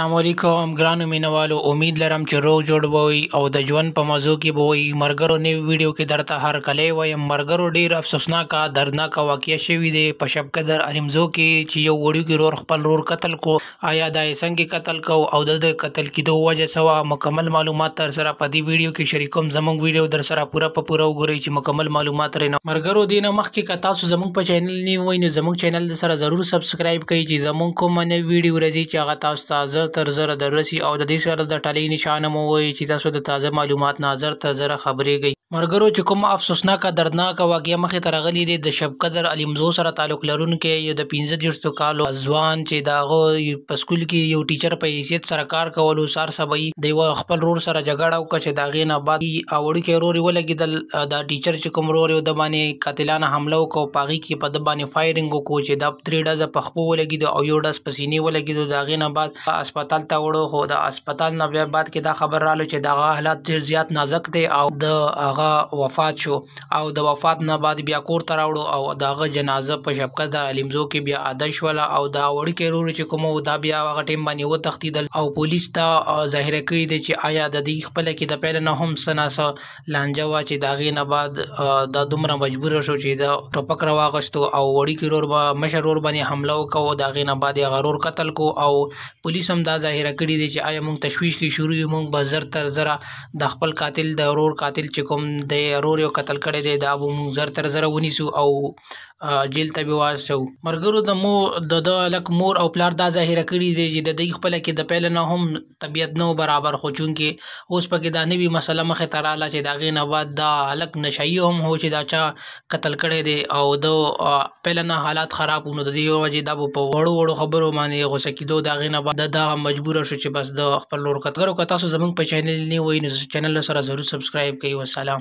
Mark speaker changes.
Speaker 1: السلام علیکم ګرانو مینوالو، امید لرم چې روغ جوړ به وئ او د ژوند په مزو کې به وئ. مرګرو نوي ویډیو کې درته هرکلی وایم. مرګرو ډیر افسوسناکه دردناکه واقعه شوې دی په شب قدر علمزو کې چې یو وړوکی رور خپل رور قتل کو. آیا دا یې څنګه قتل کو او د قتل کېدو وجه څه وه؟ مکمل معلومات در سره په دې ویډیو کې شریکوم. زموږ ویډیو در سره پوره وګورئ چې مکمل معلومات ترې. مرګرو دې نه مخکې که تاسو زموږ په چینل نه وئ نو زموږ چینل در سره ضرور سبسکرایب کړئ چې زموږ کوم نوی ویډیو راځي چې هغه تاسو ته زر تر زره دررسي او د دې سره د ټلۍ نشانه مو ووایي چې تاسو د تازه معلومات نه زر تر زره خبرېږئ. مرګرو چې کوم افسوسناکه دردناکه واقعه مخې ته راغلې دی د شب قدر علمزو سره تعلق لرونکی یو د 15 کالو ځوان چې د هغه په سکول کې یو ټیچر په حیثیت سره کار کولو سار سبا د یوه خپل رور سره جګړه وکړه چې د هغې نه بعد وړوکی رور یې ولګېدل. دا ټیچر چې کوم رور یې د باندې قاتلانه حمله وکړه په هغې کې په ده باندې فایرنګ وکړو چې دا 3 ډزه په خپو ولګېدو او یو ډز په سینې ولګېدو. د هغې نه بعد اسپتال ته وړو خو د اسپتال نه بیا بعد کې دا خبر رالو چې د هغه حالات ډېر زیات نازک دی او د هغه وفات شو او د وفات نه بعد بیا کور ته راوړو او د هغه جنازه په شب قدر علمزو کې بیا ادا شوله او دا وړوکی رور چې کوم و دا بیا هغه ټیم باندې وتښتېدل او پولیس ته ظاهره کړي دی چې آیا د دې خپله کې د پیله نه هم څه ناڅه لانجه وه چې د هغې نه بعد دا دومره مجبوره شو چې د ټوپک راواغېستو او وړوکي رور مشر رور باندې حمله وکړو. د هغې نه بعد یې هغه رور قتل کو او پولیس هم دا ظاهره کړي دی چې آیا موږ تشویش کې شروع یو، موږ به زر تر زره د خپل قاتل د رور قاتل چې کوم د رور یو قتل کړی دی دا به موږ زر تر زره ونیسو او جیل ته به واچوو. مرګرو د ده هلک مور او پلار دا ظاهره کړي دی چې د دوی خپله کې د پیله نه هم طبیعت نه برابر خو چونکې اوس پکې دا نوي مسله مخې ته راغله چې د هغې نه بعد دا هلک نشهیي هم هو چې دا چا قتل کړی دی او د پیله نه حالات خراب وو نو د دې وجې دا به په وړو خبرو باندې غوسه کېدو. د هغې نه بعد دا مجبوره شو چې بس د خپل رور قتل کړو. که تاسو زموږ په چینل نه وئ نو چینل سره ضرور سبسکرایب کړئ. والسلام.